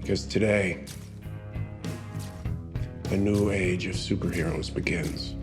Because today, a new age of superheroes begins.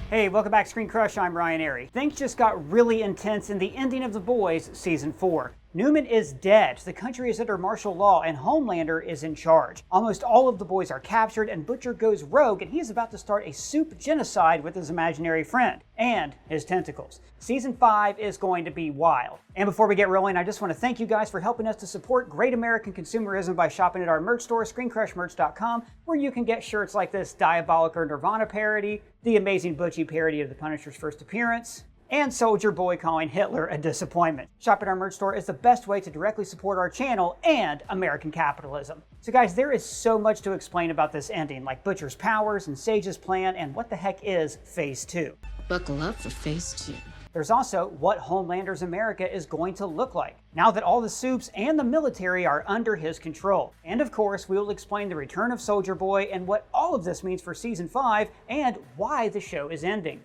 Hey, welcome back to ScreenCrush. I'm Ryan Airy. Things just got really intense in the ending of The Boys Season 4. Newman is dead, the country is under martial law, and Homelander is in charge. Almost all of the boys are captured, and Butcher goes rogue, and he's about to start a soup genocide with his imaginary friend and his tentacles. Season 5 is going to be wild. And before we get rolling, I just want to thank you guys for helping us to support great American consumerism by shopping at our merch store, ScreenCrushMerch.com, where you can get shirts like this Diabolical Nirvana parody, the amazing Butchie parody of the Punisher's first appearance, and Soldier Boy calling Hitler a disappointment. Shop at our merch store is the best way to directly support our channel and American capitalism. So guys, there is so much to explain about this ending, like Butcher's powers and Sage's plan, and what the heck is Phase 2. Buckle up for Phase 2. There's also what Homelander's America is going to look like, now that all the soups and the military are under his control. And of course, we will explain the return of Soldier Boy and what all of this means for Season 5 and why the show is ending.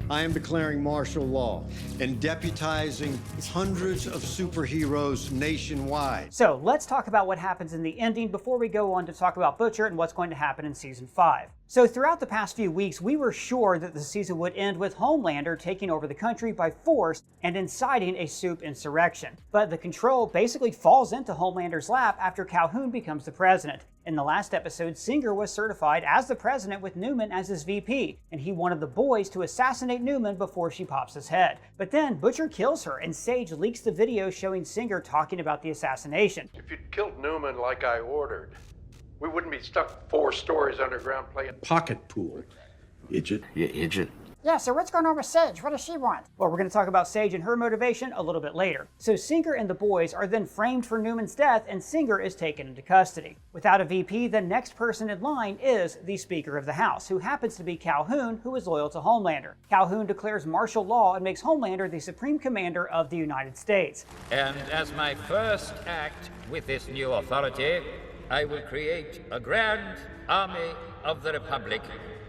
I am declaring martial law and deputizing hundreds of superheroes nationwide. So let's talk about what happens in the ending before we go on to talk about Butcher and what's going to happen in Season 5. So throughout the past few weeks, we were sure that the season would end with Homelander taking over the country by force and inciting a soup insurrection. But the control basically falls into Homelander's lap after Calhoun becomes the president. In the last episode, Singer was certified as the president with Newman as his VP, and he wanted the boys to assassinate Newman before she pops his head. But then Butcher kills her, and Sage leaks the video showing Singer talking about the assassination. If you'd killed Newman like I ordered, we wouldn't be stuck 4 stories underground playing Pocket pool, idiot. You idiot. Yeah, so what's going on with Sage? What does she want? Well, we're going to talk about Sage and her motivation a little bit later. So Singer and the boys are then framed for Newman's death, and Singer is taken into custody. Without a VP, the next person in line is the Speaker of the House, who happens to be Calhoun, who is loyal to Homelander. Calhoun declares martial law and makes Homelander the Supreme Commander of the United States. And as my first act with this new authority, I will create a grand army of the Republic.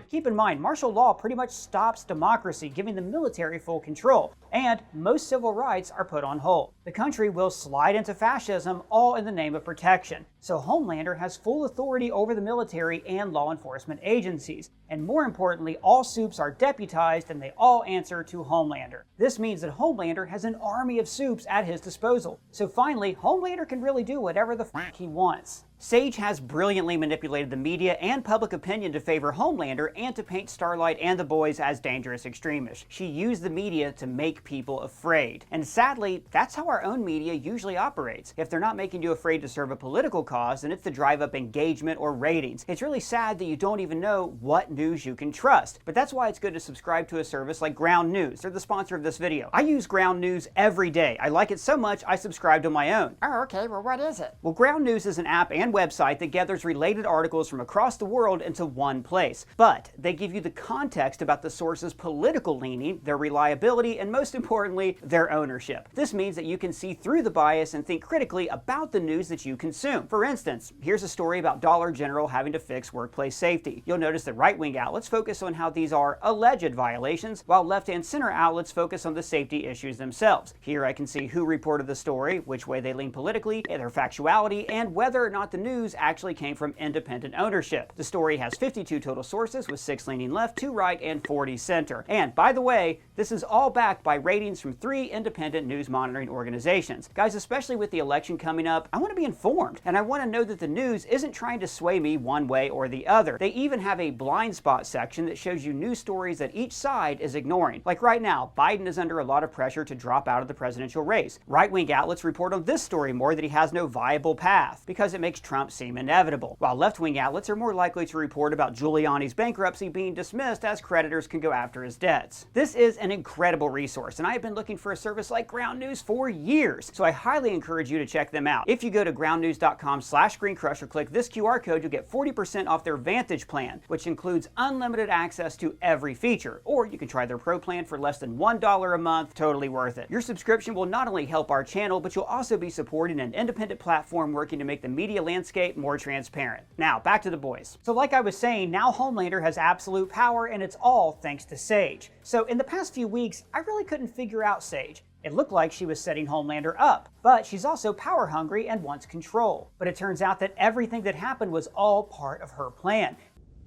Keep in mind, martial law pretty much stops democracy, giving the military full control, and most civil rights are put on hold. The country will slide into fascism, all in the name of protection. So Homelander has full authority over the military and law enforcement agencies. And more importantly, all soups are deputized and they all answer to Homelander. This means that Homelander has an army of soups at his disposal. So finally, Homelander can really do whatever the f*** he wants. Sage has brilliantly manipulated the media and public opinion to favor Homelander and to paint Starlight and the boys as dangerous extremists. She used the media to make people afraid. And sadly, that's how our own media usually operates. If they're not making you afraid to serve a political cause, then it's to drive up engagement or ratings. It's really sad that you don't even know what news you can trust. But that's why it's good to subscribe to a service like Ground News. They're the sponsor of this video. I use Ground News every day. I like it so much, I subscribe to my own. Oh, okay. Well, what is it? Well, Ground News is an app and website that gathers related articles from across the world into one place. But they give you the context about the source's political leaning, their reliability, and most importantly, their ownership. This means that you can see through the bias and think critically about the news that you consume. For instance, here's a story about Dollar General having to fix workplace safety. You'll notice that right-wing outlets focus on how these are alleged violations, while left and center outlets focus on the safety issues themselves. Here I can see who reported the story, which way they lean politically, their factuality, and whether or not the news actually came from independent ownership. The story has 52 total sources, with 6 leaning left, 2 right, and 40 center. And by the way, this is all backed by ratings from 3 independent news monitoring organizations. Guys, especially with the election coming up, I want to be informed, and I want to know that the news isn't trying to sway me one way or the other. They even have a blind spot section that shows you news stories that each side is ignoring. Like right now, Biden is under a lot of pressure to drop out of the presidential race. Right-wing outlets report on this story more, that he has no viable path, because it makes Trump seem inevitable, while left-wing outlets are more likely to report about Giuliani's bankruptcy being dismissed as creditors can go after his debts. This is an incredible resource, and I have been looking for a service like Ground News for years, so I highly encourage you to check them out. If you go to groundnews.com/ScreenCrush or click this QR code, you'll get 40% off their Vantage plan, which includes unlimited access to every feature, or you can try their Pro plan for less than $1 a month, totally worth it. Your subscription will not only help our channel, but you'll also be supporting an independent platform working to make the media landscape more transparent. Now, back to the boys. So like I was saying, now Homelander has absolute power, and it's all thanks to Sage. So in the past few weeks, I really couldn't figure out Sage. It looked like she was setting Homelander up, but she's also power hungry and wants control. But it turns out that everything that happened was all part of her plan.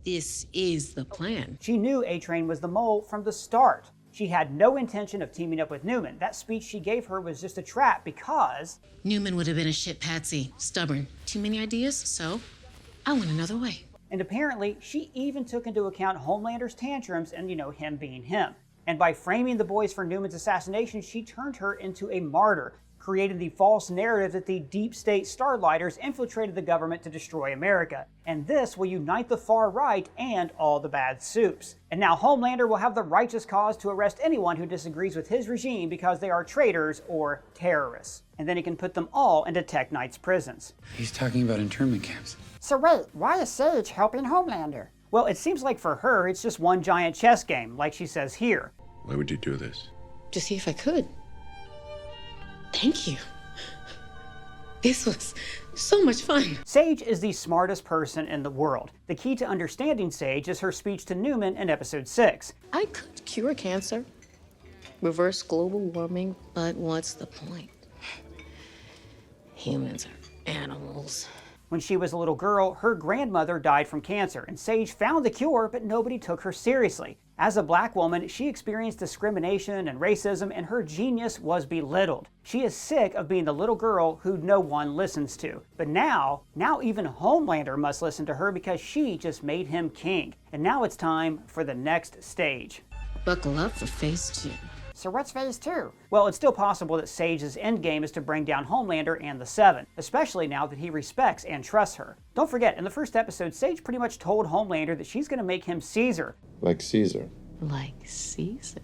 This is the plan. She knew A-Train was the mole from the start. She had no intention of teaming up with Newman. That speech she gave her was just a trap because Newman would have been a shit patsy, stubborn, too many ideas, so I went another way. And apparently, she even took into account Homelander's tantrums and, him being him. And by framing the boys for Newman's assassination, she turned her into a martyr, creating the false narrative that the deep state starlighters infiltrated the government to destroy America. And this will unite the far right and all the bad soups. And now Homelander will have the righteous cause to arrest anyone who disagrees with his regime because they are traitors or terrorists. And then he can put them all into Tech Knight's prisons. He's talking about internment camps. So wait, why is Sage helping Homelander? Well, it seems like for her, it's just one giant chess game, like she says here. Why would you do this? To see if I could. Thank you. This was so much fun. Sage is the smartest person in the world. The key to understanding Sage is her speech to Newman in episode 6. I could cure cancer, reverse global warming, but what's the point? Humans are animals. When she was a little girl, her grandmother died from cancer, and Sage found the cure, but nobody took her seriously. As a black woman, she experienced discrimination and racism, and her genius was belittled. She is sick of being the little girl who no one listens to. But now even Homelander must listen to her because she just made him king. And now it's time for the next stage. Buckle up for phase 2. So what's phase 2? Well, it's still possible that Sage's endgame is to bring down Homelander and the Seven, especially now that he respects and trusts her. Don't forget, in the first episode, Sage pretty much told Homelander that she's going to make him Caesar. Like Caesar. Like Caesar.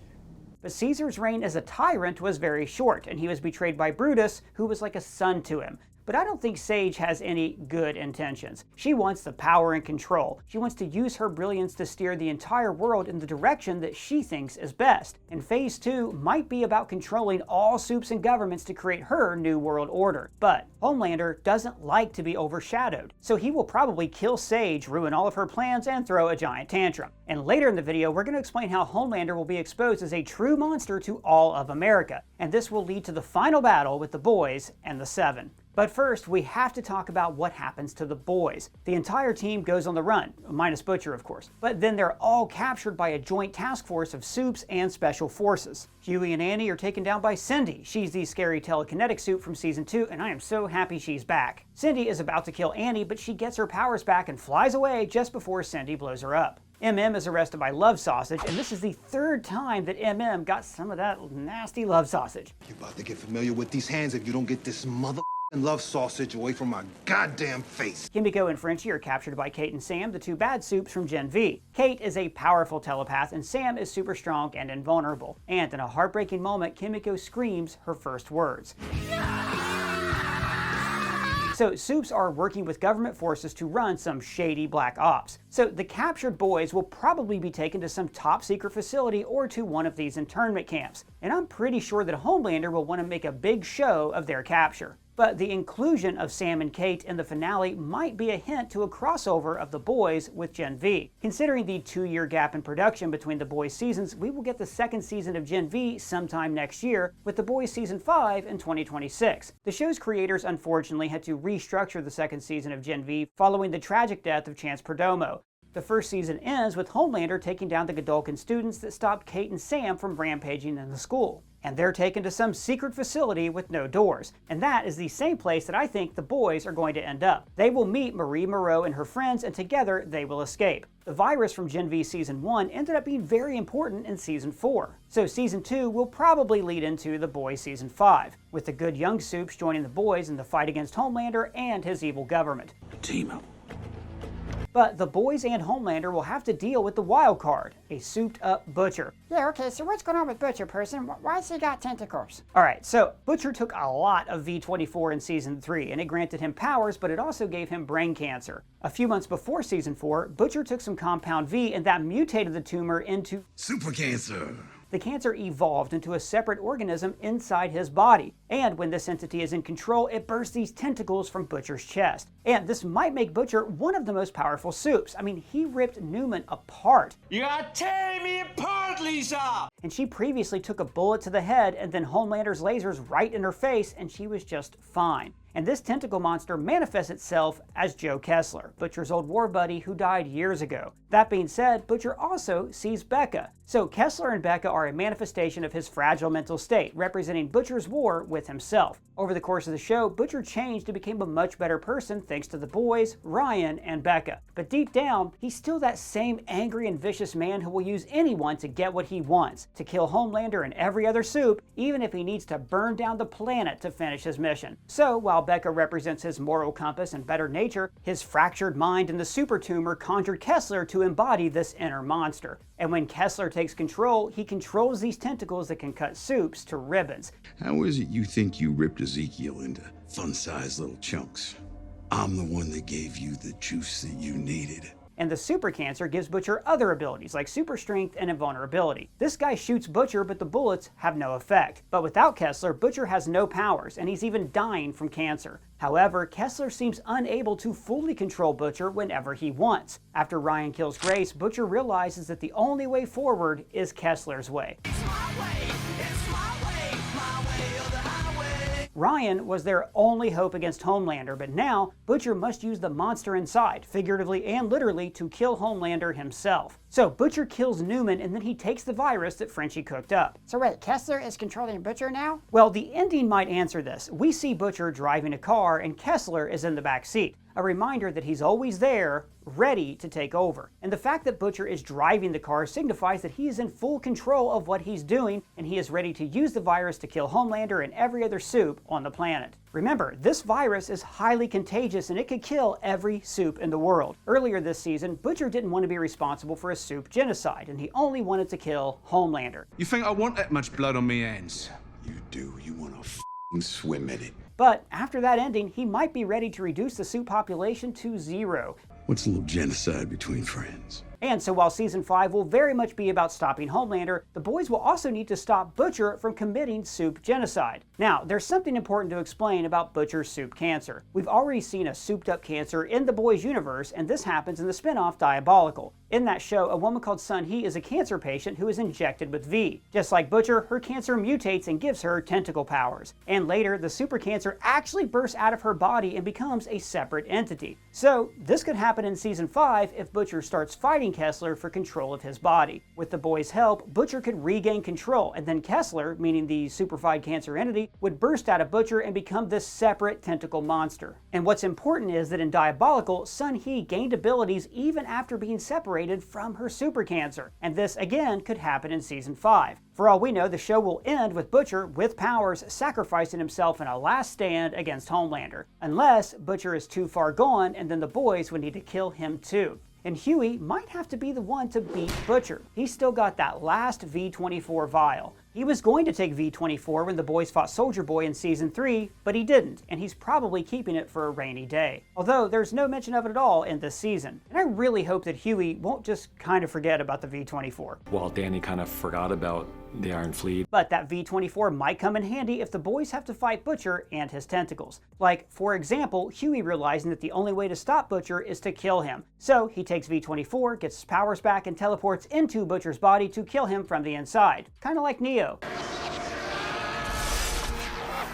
But Caesar's reign as a tyrant was very short, and he was betrayed by Brutus, who was like a son to him. But I don't think Sage has any good intentions. She wants the power and control. She wants to use her brilliance to steer the entire world in the direction that she thinks is best. And phase 2 might be about controlling all soups and governments to create her new world order. But Homelander doesn't like to be overshadowed, so he will probably kill Sage, ruin all of her plans, and throw a giant tantrum. And later in the video, we're going to explain how Homelander will be exposed as a true monster to all of America. And this will lead to the final battle with the boys and the Seven. But first, we have to talk about what happens to the boys. The entire team goes on the run, minus Butcher, of course. But then they're all captured by a joint task force of soups and special forces. Huey and Annie are taken down by Cindy. She's the scary telekinetic soup from season 2, and I am so happy she's back. Cindy is about to kill Annie, but she gets her powers back and flies away just before Cindy blows her up. MM is arrested by Love Sausage, and this is the third time that MM got some of that nasty love sausage. You're about to get familiar with these hands if you don't get this mother love sausage away from my goddamn face. Kimiko and Frenchie are captured by Kate and Sam, the two bad soups from Gen V. Kate is a powerful telepath, and Sam is super strong and invulnerable. And in a heartbreaking moment, Kimiko screams her first words. So soups are working with government forces to run some shady black ops. So the captured boys will probably be taken to some top secret facility or to one of these internment camps. And I'm pretty sure that Homelander will want to make a big show of their capture. But the inclusion of Sam and Kate in the finale might be a hint to a crossover of the boys with Gen V. Considering the 2-year gap in production between the boys seasons, we will get the second season of Gen V sometime next year, with the boys season 5 in 2026. The show's creators unfortunately had to restructure the second season of Gen V following the tragic death of Chance Perdomo. The first season ends with Homelander taking down the Godolkin students that stopped Kate and Sam from rampaging in the school. And they're taken to some secret facility with no doors. And that is the same place that I think the boys are going to end up. They will meet Marie Moreau and her friends, and together they will escape. The virus from Gen V Season 1 ended up being very important in Season 4. So Season 2 will probably lead into The Boys Season 5, with the good young soups joining the boys in the fight against Homelander and his evil government. Team up. But the boys and Homelander will have to deal with the wild card, a souped-up Butcher. Yeah, okay, so what's going on with Butcher, person? Why's he got tentacles? Alright, so Butcher took a lot of V24 in Season 3, and it granted him powers, but it also gave him brain cancer. A few months before Season 4, Butcher took some Compound V, and that mutated the tumor into Super cancer. the cancer evolved into a separate organism inside his body. And when this entity is in control, it bursts these tentacles from Butcher's chest. And this might make Butcher one of the most powerful Supes. I mean, he ripped Newman apart. You are tearing me apart, Lisa! And she previously took a bullet to the head and then Homelander's lasers right in her face, and she was just fine. And this tentacle monster manifests itself as Joe Kessler, Butcher's old war buddy who died years ago. That being said, Butcher also sees Becca. So Kessler and Becca are a manifestation of his fragile mental state, representing Butcher's war with himself. Over the course of the show, Butcher changed and became a much better person thanks to the boys, Ryan, and Becca. But deep down, he's still that same angry and vicious man who will use anyone to get what he wants, to kill Homelander and every other Supe, even if he needs to burn down the planet to finish his mission. So while Becca represents his moral compass and better nature, his fractured mind and the super tumor conjured Kessler to embody this inner monster. And when Kessler takes control, he controls these tentacles that can cut Supes to ribbons. How is it you think you ripped Ezekiel into fun-sized little chunks? I'm the one that gave you the juice that you needed. And the super cancer gives Butcher other abilities like super strength and invulnerability. This guy shoots Butcher, but the bullets have no effect. But without Kessler, Butcher has no powers, and he's even dying from cancer. However, Kessler seems unable to fully control Butcher whenever he wants. After Ryan kills Grace, Butcher realizes that the only way forward is Kessler's way. Ryan was their only hope against Homelander, but now Butcher must use the monster inside, figuratively and literally, to kill Homelander himself. So Butcher kills Newman, and then he takes the virus that Frenchie cooked up. So wait, Kessler is controlling Butcher now? Well, the ending might answer this. We see Butcher driving a car, and Kessler is in the back seat. A reminder that he's always there, ready to take over. And the fact that Butcher is driving the car signifies that he is in full control of what he's doing, and he is ready to use the virus to kill Homelander and every other Supe on the planet. Remember, this virus is highly contagious and it could kill every Supe in the world. Earlier this season, Butcher didn't want to be responsible for a Supe genocide, and he only wanted to kill Homelander. You think I want that much blood on me hands? You do. You want to f***ing swim in it. But after that ending, he might be ready to reduce the Supe population to 0. What's a little genocide between friends? And so while Season 5 will very much be about stopping Homelander, the boys will also need to stop Butcher from committing Supe genocide. Now, there's something important to explain about Butcher's Supe cancer. We've already seen a souped-up cancer in the boys' universe, and this happens in the spin-off Diabolical. In that show, a woman called Sun-Hee is a cancer patient who is injected with V. Just like Butcher, her cancer mutates and gives her tentacle powers. And later, the super cancer actually bursts out of her body and becomes a separate entity. So, this could happen in Season 5 if Butcher starts fighting Kessler for control of his body. With the boys' help, Butcher could regain control, and then Kessler, meaning the superfied cancer entity, would burst out of Butcher and become this separate tentacle monster. And what's important is that in Diabolical, Sun-Hee gained abilities even after being separated from her super cancer, and this again could happen in Season 5. For all we know, the show will end with Butcher, with powers, sacrificing himself in a last stand against Homelander. Unless Butcher is too far gone, and then the boys would need to kill him too. And Huey might have to be the one to beat Butcher. He's still got that last V-24 vial. He was going to take V-24 when the boys fought Soldier Boy in Season 3, but he didn't, and he's probably keeping it for a rainy day. Although there's no mention of it at all in this season. And I really hope that Huey won't just kind of forget about the V-24. Well, Danny kind of forgot about the Iron Fleet. But that V-24 might come in handy if the boys have to fight Butcher and his tentacles. Like, for example, Huey realizing that the only way to stop Butcher is to kill him. So he takes V-24, gets his powers back, and teleports into Butcher's body to kill him from the inside. Kind of like Neo.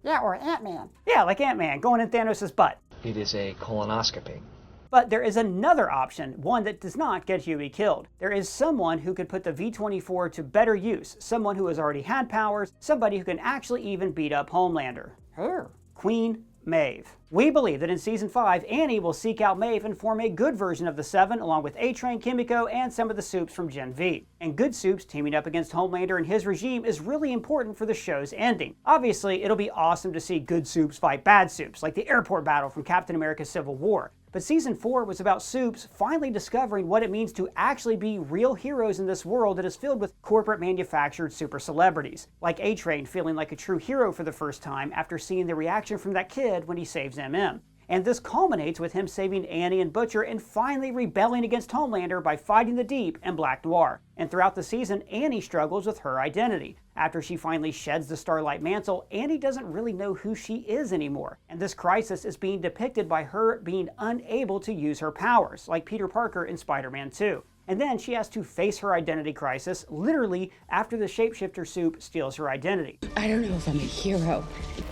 Yeah, or Ant-Man. Yeah, like Ant-Man, going in Thanos' butt. It is a colonoscopy. But there is another option, one that does not get Huey killed. There is someone who could put the V-24 to better use, someone who has already had powers, somebody who can actually even beat up Homelander. Who? Queen Maeve. We believe that in Season 5, Annie will seek out Maeve and form a good version of the Seven, along with A-Train, Kimiko, and some of the Supes from Gen V. And good Supes teaming up against Homelander and his regime is really important for the show's ending. Obviously, it'll be awesome to see good Supes fight bad Supes, like the airport battle from Captain America Civil War. But Season 4 was about Supes finally discovering what it means to actually be real heroes in this world that is filled with corporate manufactured super celebrities. Like A-Train feeling like a true hero for the first time after seeing the reaction from that kid when he saves MM. And this culminates with him saving Annie and Butcher and finally rebelling against Homelander by fighting the Deep and Black Noir. And throughout the season, Annie struggles with her identity. After she finally sheds the Starlight mantle, Annie doesn't really know who she is anymore. And this crisis is being depicted by her being unable to use her powers, like Peter Parker in Spider-Man 2. And then she has to face her identity crisis, literally, after the shapeshifter soup steals her identity. I don't know if I'm a hero.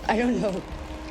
I don't know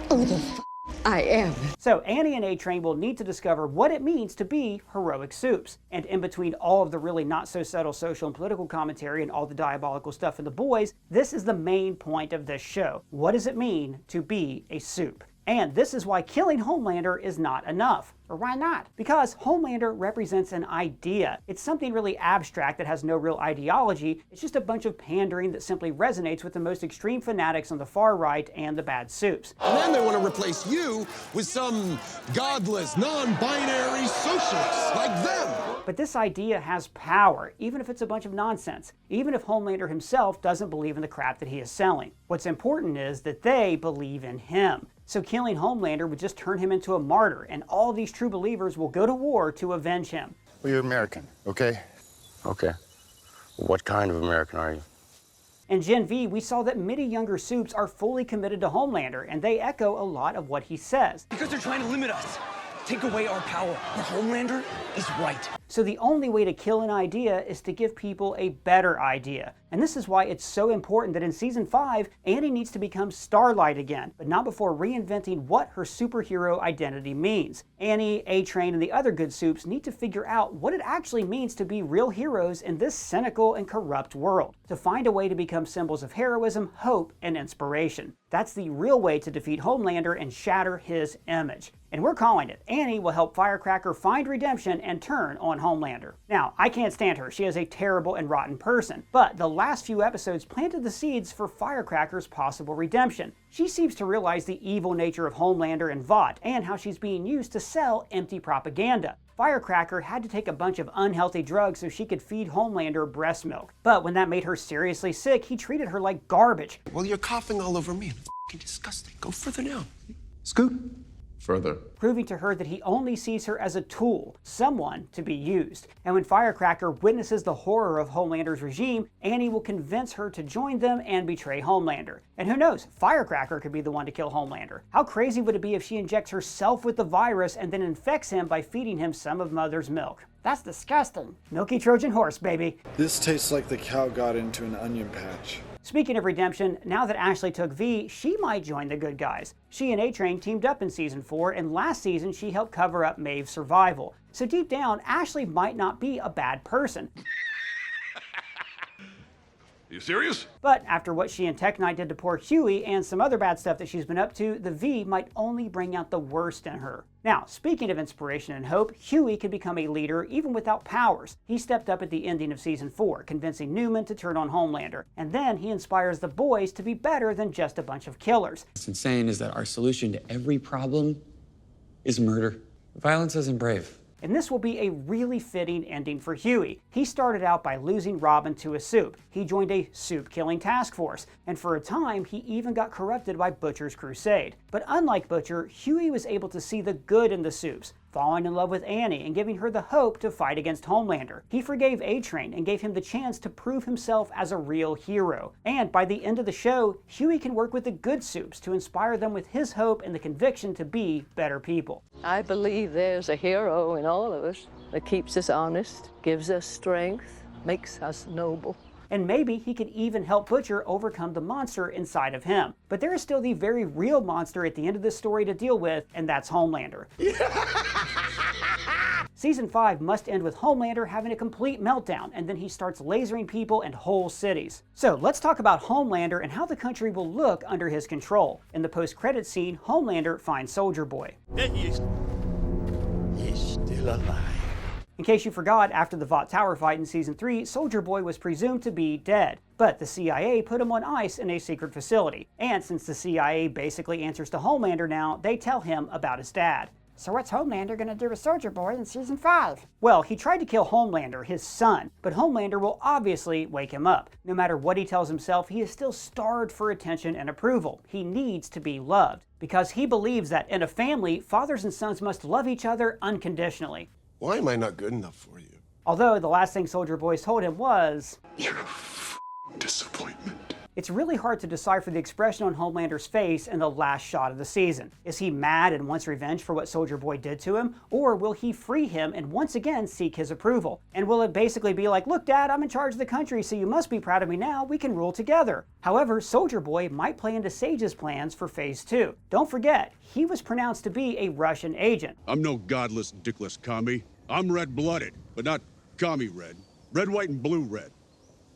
who the f I am. So Annie and A-Train will need to discover what it means to be heroic soups. And in between all of the really not so subtle social and political commentary and all the diabolical stuff in The Boys, this is the main point of this show. What does it mean to be a soup? And this is why killing Homelander is not enough. Or why not? Because Homelander represents an idea. It's something really abstract that has no real ideology. It's just a bunch of pandering that simply resonates with the most extreme fanatics on the far right and the bad soups. And then they want to replace you with some godless, non-binary socialist like them. But this idea has power, even if it's a bunch of nonsense. Even if Homelander himself doesn't believe in the crap that he is selling. What's important is that they believe in him. So killing Homelander would just turn him into a martyr, and all these true believers will go to war to avenge him. Well, you're American, okay? Okay. What kind of American are you? In Gen V, we saw that many younger soups are fully committed to Homelander, and they echo a lot of what he says. Because they're trying to limit us. Take away our power. Where Homelander is right. So the only way to kill an idea is to give people a better idea. And this is why it's so important that in Season 5, Annie needs to become Starlight again, but not before reinventing what her superhero identity means. Annie, A-Train, and the other good soups need to figure out what it actually means to be real heroes in this cynical and corrupt world, to find a way to become symbols of heroism, hope, and inspiration. That's the real way to defeat Homelander and shatter his image. And we're calling it. Annie will help Firecracker find redemption and turn on Homelander. Now, I can't stand her. She is a terrible and rotten person. But the last few episodes planted the seeds for Firecracker's possible redemption. She seems to realize the evil nature of Homelander and Vought, and how she's being used to sell empty propaganda. Firecracker had to take a bunch of unhealthy drugs so she could feed Homelander breast milk. But when that made her seriously sick, he treated her like garbage. Well, you're coughing all over me. It's f***ing disgusting. Go further now. Scoot. Further. Proving to her that he only sees her as a tool, someone to be used. And when Firecracker witnesses the horror of Homelander's regime, Annie will convince her to join them and betray Homelander. And who knows, Firecracker could be the one to kill Homelander. How crazy would it be if she injects herself with the virus and then infects him by feeding him some of Mother's milk? That's disgusting. Milky Trojan horse, baby. This tastes like the cow got into an onion patch. Speaking of redemption, now that Ashley took V, she might join the good guys. She and A-Train teamed up in Season 4, and last season she helped cover up Maeve's survival. So deep down, Ashley might not be a bad person. You serious? But after what she and Tech Knight did to poor Huey and some other bad stuff that she's been up to, the V might only bring out the worst in her. Now, speaking of inspiration and hope, Huey could become a leader even without powers. He stepped up at the ending of Season 4, convincing Newman to turn on Homelander. And then he inspires the boys to be better than just a bunch of killers. What's insane is that our solution to every problem is murder. Violence isn't brave. And this will be a really fitting ending for Huey. He started out by losing Robin to a soup. He joined a soup-killing task force, and for a time, he even got corrupted by Butcher's crusade. But unlike Butcher, Huey was able to see the good in the soups, falling in love with Annie and giving her the hope to fight against Homelander. He forgave A-Train and gave him the chance to prove himself as a real hero. And by the end of the show, Huey can work with the good soups to inspire them with his hope and the conviction to be better people. I believe there's a hero in all of us that keeps us honest, gives us strength, makes us noble. And maybe he could even help Butcher overcome the monster inside of him. But there is still the very real monster at the end of this story to deal with, and that's Homelander. Season 5 must end with Homelander having a complete meltdown, and then he starts lasering people and whole cities. So let's talk about Homelander and how the country will look under his control. In the post-credits scene, Homelander finds Soldier Boy. He's still alive. In case you forgot, after the Vought Tower fight in Season 3, Soldier Boy was presumed to be dead. But the CIA put him on ice in a secret facility. And since the CIA basically answers to Homelander now, they tell him about his dad. So what's Homelander gonna do with Soldier Boy in season 5? Well, he tried to kill Homelander, his son, but Homelander will obviously wake him up. No matter what he tells himself, he is still starved for attention and approval. He needs to be loved, because he believes that in a family, fathers and sons must love each other unconditionally. Why am I not good enough for you? Although the last thing Soldier Boy told him was, "You're a disappointment." it's really hard to decipher the expression on Homelander's face in the last shot of the season. Is he mad and wants revenge for what Soldier Boy did to him? Or will he free him and once again seek his approval? And will it basically be like, look Dad, I'm in charge of the country, so you must be proud of me now, we can rule together. However, Soldier Boy might play into Sage's plans for Phase 2. Don't forget, he was pronounced to be a Russian agent. I'm no godless, dickless commie. I'm red-blooded, but not commie red. Red, white, and blue red.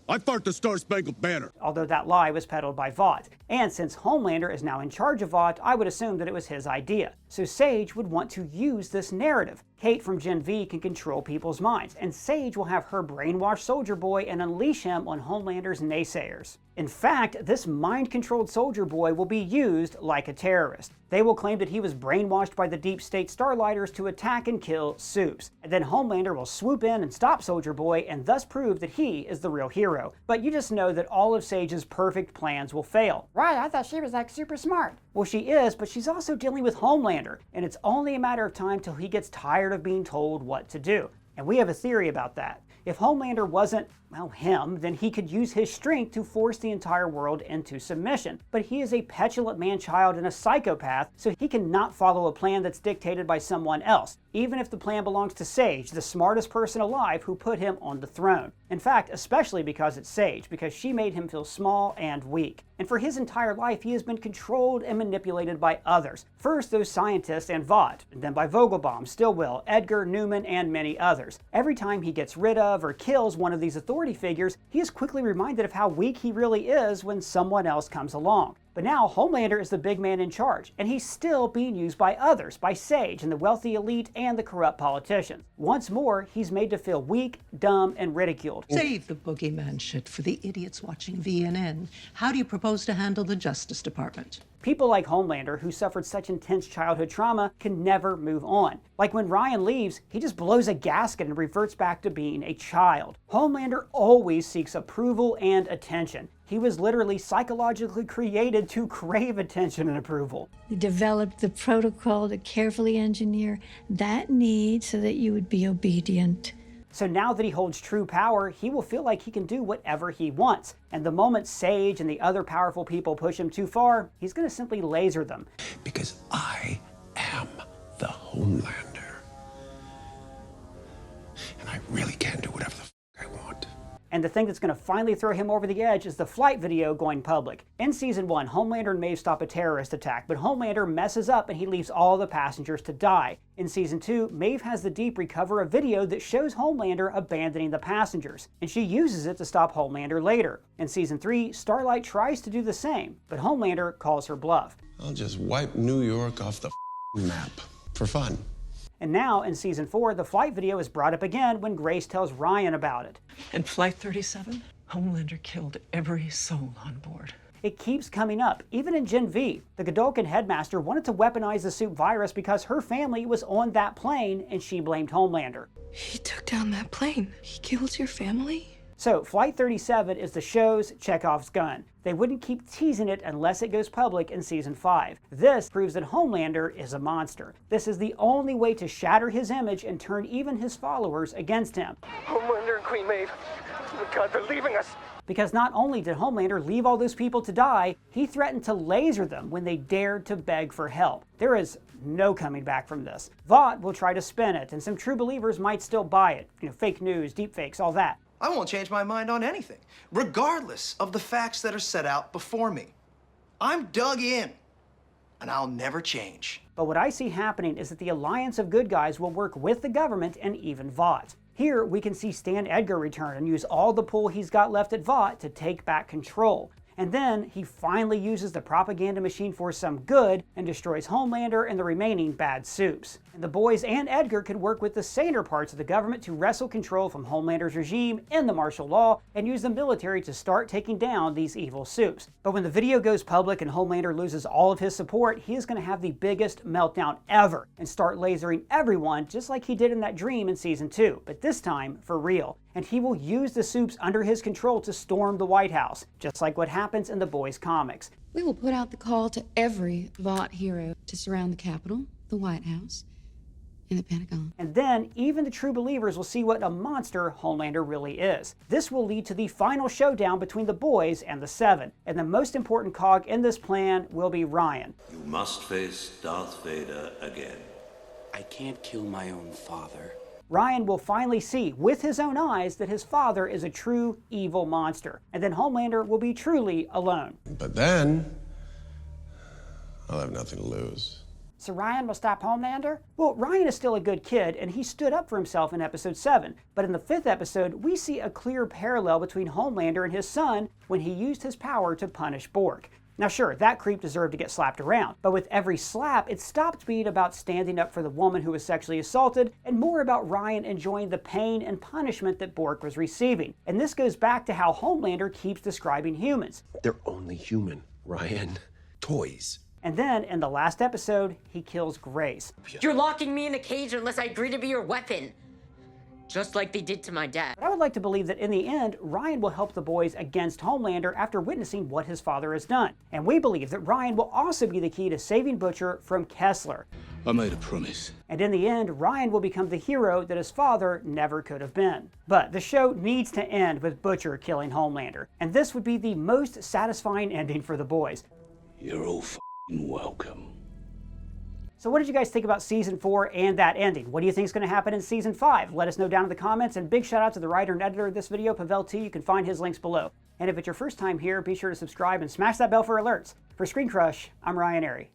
I fought the Star-Spangled Banner. Although that lie was peddled by Vought. And since Homelander is now in charge of Vought, I would assume that it was his idea. So Sage would want to use this narrative. Kate from Gen V can control people's minds, and Sage will have her brainwash Soldier Boy and unleash him on Homelander's naysayers. In fact, this mind-controlled Soldier Boy will be used like a terrorist. They will claim that he was brainwashed by the deep state Starlighters to attack and kill Supes. And then Homelander will swoop in and stop Soldier Boy and thus prove that he is the real hero. But you just know that all of Sage's perfect plans will fail. Right, I thought she was like super smart. Well, she is, but she's also dealing with Homelander, and it's only a matter of time till he gets tired of being told what to do. And we have a theory about that. If Homelander wasn't, well, him, then he could use his strength to force the entire world into submission. But he is a petulant man-child and a psychopath, so he cannot follow a plan that's dictated by someone else, even if the plan belongs to Sage, the smartest person alive who put him on the throne. In fact, especially because it's Sage, because she made him feel small and weak. And for his entire life, he has been controlled and manipulated by others. First, those scientists and Vought, and then by Vogelbaum, Stillwell, Edgar, Newman, and many others. Every time he gets rid of or kills one of these authority figures, he is quickly reminded of how weak he really is when someone else comes along. But now Homelander is the big man in charge, and he's still being used by others, by Sage and the wealthy elite and the corrupt politicians. Once more, he's made to feel weak, dumb, and ridiculed. Save the boogeyman shit for the idiots watching VNN. How do you propose to handle the Justice Department? People like Homelander, who suffered such intense childhood trauma, can never move on. Like when Ryan leaves, he just blows a gasket and reverts back to being a child. Homelander always seeks approval and attention. He was literally psychologically created to crave attention and approval. We developed the protocol to carefully engineer that need so that you would be obedient. So now that he holds true power, he will feel like he can do whatever he wants. And the moment Sage and the other powerful people push him too far, he's going to simply laser them. Because I am the Homelander. And I really can do whatever the f I want. And the thing that's going to finally throw him over the edge is the flight video going public. In Season 1, Homelander and Maeve stop a terrorist attack, but Homelander messes up and he leaves all the passengers to die. In Season 2, Maeve has the Deep recover a video that shows Homelander abandoning the passengers, and she uses it to stop Homelander later. In Season 3, Starlight tries to do the same, but Homelander calls her bluff. I'll just wipe New York off the map for fun. And now, in Season 4, the flight video is brought up again when Grace tells Ryan about it. In Flight 37, Homelander killed every soul on board. It keeps coming up, even in Gen V. The Godolkin headmaster wanted to weaponize the Supe virus because her family was on that plane and she blamed Homelander. He took down that plane. He killed your family? So, Flight 37 is the show's Chekhov's gun. They wouldn't keep teasing it unless it goes public in Season 5. This proves that Homelander is a monster. This is the only way to shatter his image and turn even his followers against him. Homelander and Queen Maeve, oh God, they're leaving us. Because not only did Homelander leave all those people to die, he threatened to laser them when they dared to beg for help. There is no coming back from this. Vought will try to spin it, and some true believers might still buy it. Fake news, deepfakes, all that. I won't change my mind on anything, regardless of the facts that are set out before me. I'm dug in, and I'll never change. But what I see happening is that the alliance of good guys will work with the government and even Vought. Here, we can see Stan Edgar return and use all the pull he's got left at Vought to take back control. And then he finally uses the propaganda machine for some good and destroys Homelander and the remaining bad soups. And the boys and Edgar could work with the saner parts of the government to wrestle control from Homelander's regime in the martial law and use the military to start taking down these evil soups. But when the video goes public and Homelander loses all of his support, he is going to have the biggest meltdown ever and start lasering everyone just like he did in that dream in season 2, but this time for real. And he will use the soups under his control to storm the White House, just like what happens in the boys' comics. We will put out the call to every Vought hero to surround the Capitol, the White House, and the Pentagon. And then even the true believers will see what a monster Homelander really is. This will lead to the final showdown between the boys and the Seven. And the most important cog in this plan will be Ryan. You must face Darth Vader again. I can't kill my own father. Ryan will finally see with his own eyes that his father is a true evil monster. And then Homelander will be truly alone. But then, I'll have nothing to lose. So Ryan will stop Homelander? Well, Ryan is still a good kid, and he stood up for himself in episode 7. But in the 5th episode, we see a clear parallel between Homelander and his son when he used his power to punish Bork. Now sure, that creep deserved to get slapped around, but with every slap, it stopped being about standing up for the woman who was sexually assaulted, and more about Ryan enjoying the pain and punishment that Bork was receiving. And this goes back to how Homelander keeps describing humans. They're only human, Ryan. Toys. And then, in the last episode, he kills Grace. You're locking me in a cage unless I agree to be your weapon. Just like they did to my dad. But I would like to believe that in the end, Ryan will help the boys against Homelander after witnessing what his father has done. And we believe that Ryan will also be the key to saving Butcher from Kessler. I made a promise. And in the end, Ryan will become the hero that his father never could have been. But the show needs to end with Butcher killing Homelander. And this would be the most satisfying ending for the boys. You're all welcome. So what did you guys think about season 4 and that ending? What do you think is going to happen in season 5? Let us know down in the comments, and big shout out to the writer and editor of this video, Pavel T. You can find his links below. And if it's your first time here, be sure to subscribe and smash that bell for alerts. For ScreenCrush, I'm Ryan Airy.